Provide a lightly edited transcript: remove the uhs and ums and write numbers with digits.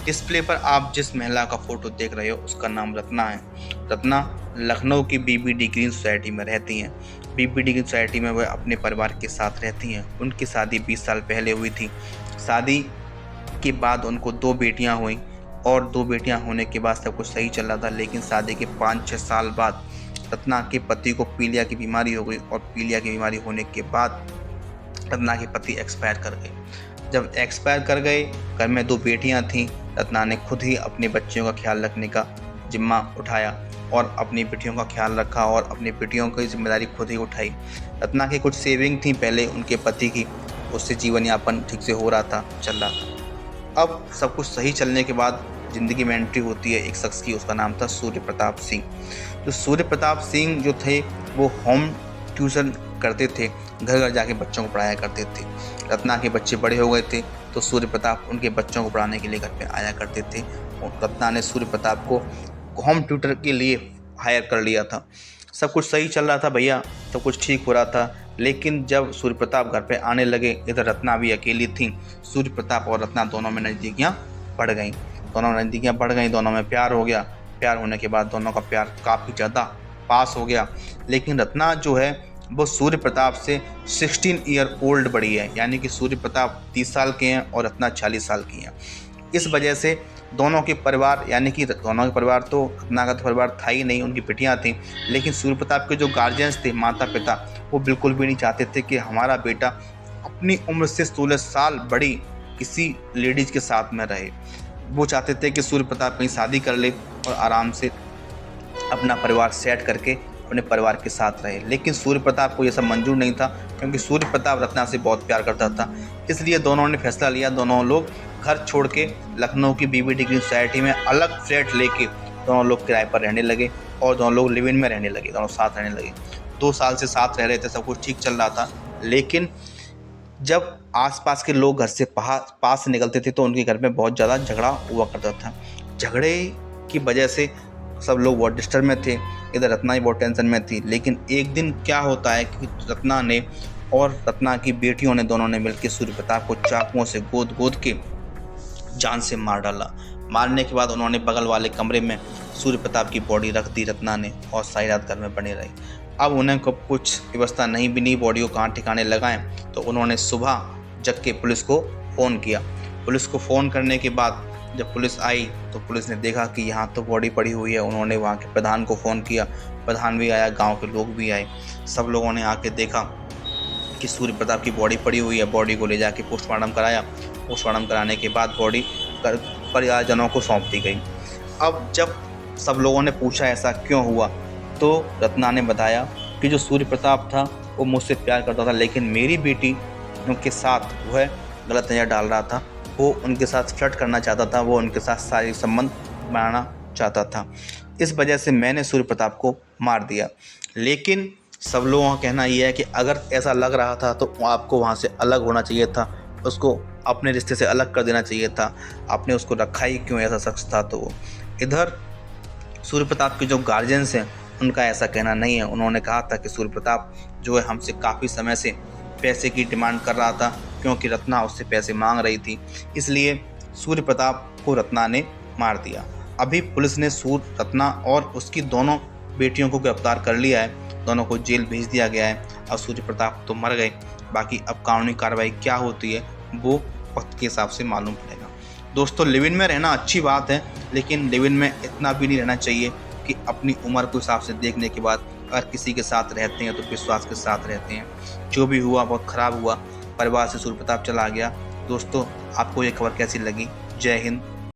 Display पर आप जिस महिला का फोटो देख रहे हो उसका नाम रत्ना है। रत्ना लखनऊ की बीबीडी ग्रीन सोसाइटी में रहती हैं। बीबीडी ग्रीन सोसाइटी में वह अपने परिवार के साथ रहती हैं। उनकी शादी 20 साल पहले हुई थी। शादी के बाद उनको 2 बेटियां हुई और 2 बेटियां होने के बाद सब कुछ सही चल रहा था, लेकिन शादी के 5-6 साल बाद रत्ना के पति को पीलिया की बीमारी हो गई और पीलिया की बीमारी होने के बाद रत्ना के पति एक्सपायर कर गए। जब एक्सपायर कर गए, घर में 2 बेटियां थीं। रत्ना ने खुद ही अपने बच्चियों का ख्याल रखने का जिम्मा उठाया और अपनी बेटियों का ख्याल रखा और अपनी बेटियों की जिम्मेदारी खुद ही उठाई। रत्ना की कुछ सेविंग थी पहले उनके पति की, उससे जीवन यापन ठीक से हो रहा था, चल रहा था। अब सब कुछ सही चलने के बाद ज़िंदगी में एंट्री होती है एक शख्स की, उसका नाम था सूर्य प्रताप सिंह। तो सूर्य प्रताप सिंह जो थे वो होम ट्यूशन करते थे, घर घर जाके बच्चों को पढ़ाया करते थे। रत्ना के बच्चे बड़े हो गए थे तो सूर्य प्रताप उनके बच्चों को पढ़ाने के लिए घर पे आया करते थे। रत्ना ने सूर्य प्रताप को होम ट्यूटर के लिए हायर कर लिया था। सब कुछ सही चल रहा था भैया, सब कुछ ठीक हो रहा था। लेकिन जब सूर्य प्रताप घर पे आने लगे, इधर रत्ना भी अकेली थी। सूर्य प्रताप और रत्ना दोनों में नज़दीकियाँ बढ़ गईं। दोनों में प्यार हो गया। प्यार होने के बाद दोनों का प्यार काफ़ी ज़्यादा पास हो गया। लेकिन रत्ना जो है वो सूर्य प्रताप से 16 ईयर ओल्ड बड़ी है, यानी कि सूर्य प्रताप 30 साल के हैं और रत्ना 40 साल की हैं। इस वजह से दोनों के परिवार, यानी कि दोनों के परिवार तो रत्ना का तो परिवार था ही नहीं, उनकी बेटियां थीं, लेकिन सूर्य प्रताप के जो गार्जियंस थे, माता पिता, वो बिल्कुल भी नहीं चाहते थे कि हमारा बेटा अपनी उम्र से 16 साल बड़ी किसी लेडीज़ के साथ में रहे। वो चाहते थे कि सूर्य प्रताप कहीं शादी कर ले और आराम से अपना परिवार सेट करके अपने परिवार के साथ रहे। लेकिन सूर्य प्रताप को ये सब मंजूर नहीं था, क्योंकि सूर्य प्रताप रत्ना से बहुत प्यार करता था। इसलिए दोनों ने फैसला लिया, दोनों लोग घर छोड़ के लखनऊ की बीबीडी ग्रीन सोसाइटी में अलग फ्लैट लेके दोनों लोग किराए पर रहने लगे और दोनों लोग लिव इन में रहने लगे, दोनों साथ रहने लगे। 2 साल से साथ रह रहे थे, सब कुछ ठीक चल रहा था। लेकिन जब आसपास के लोग घर से पास से निकलते थे तो उनके घर में बहुत ज़्यादा झगड़ा हुआ करता था। झगड़े की वजह से सब लोग बहुत डिस्टर्ब में थे, इधर रत्ना ही बहुत टेंशन में थी। लेकिन एक दिन क्या होता है कि रत्ना ने और रत्ना की बेटियों ने दोनों ने मिलकर सूर्य प्रताप को चाकुओं से गोद के जान से मार डाला। मारने के बाद उन्होंने बगल वाले कमरे में सूर्य प्रताप की बॉडी रख दी रत्ना ने, और सारी रात घर में बने रही। अब उन्हें कुछ व्यवस्था नहीं भी नहीं बॉडी को कहाँ ठिकाने लगाएं, तो उन्होंने सुबह जग के पुलिस को फ़ोन किया। पुलिस को फ़ोन करने के बाद जब पुलिस आई तो पुलिस ने देखा कि यहाँ तो बॉडी पड़ी हुई है। उन्होंने वहाँ के प्रधान को फ़ोन किया, प्रधान भी आया, गांव के लोग भी आए। सब लोगों ने आके देखा कि सूर्य प्रताप की बॉडी पड़ी हुई है। बॉडी को ले जाके पोस्टमार्टम कराया। पोस्टमार्टम कराने के बाद बॉडी परिवारजनों को सौंप दी गई। अब जब सब लोगों ने पूछा ऐसा क्यों हुआ, तो रत्ना ने बताया कि जो सूर्य प्रताप था वो मुझसे प्यार करता था, लेकिन मेरी बेटी उनके साथ वह गलत नज़र डाल रहा था। वो उनके साथ फ्लर्ट करना चाहता था, वो उनके साथ शारीरिक संबंध बनाना चाहता था। इस वजह से मैंने सूर्य प्रताप को मार दिया। लेकिन सब लोगों का कहना यह है कि अगर ऐसा लग रहा था तो आपको वहाँ से अलग होना चाहिए था, उसको अपने रिश्ते से अलग कर देना चाहिए था। आपने उसको रखा ही क्यों, ऐसा शख्स था तो। इधर सूर्य प्रताप के जो गार्जियंस हैं उनका ऐसा कहना नहीं है। उन्होंने कहा था कि सूर्य प्रताप जो है हमसे काफ़ी समय से पैसे की डिमांड कर रहा था, क्योंकि रत्ना उससे पैसे मांग रही थी, इसलिए सूर्य प्रताप को रत्ना ने मार दिया। अभी पुलिस ने रत्ना और उसकी दोनों बेटियों को गिरफ्तार कर लिया है, दोनों को जेल भेज दिया गया है। अब सूर्य प्रताप तो मर गए, बाकी अब कानूनी कार्रवाई क्या होती है वो वक्त के हिसाब से मालूम पड़ेगा। दोस्तों, लिव इन में रहना अच्छी बात है, लेकिन लिव इन में इतना भी नहीं रहना चाहिए कि अपनी उम्र के हिसाब से देखने के बाद अगर किसी के साथ रहते हैं तो विश्वास के साथ रहते हैं। जो भी हुआ बहुत ख़राब हुआ, परिवार से सूर्य प्रताप चला गया। दोस्तों, आपको ये खबर कैसी लगी? जय हिंद।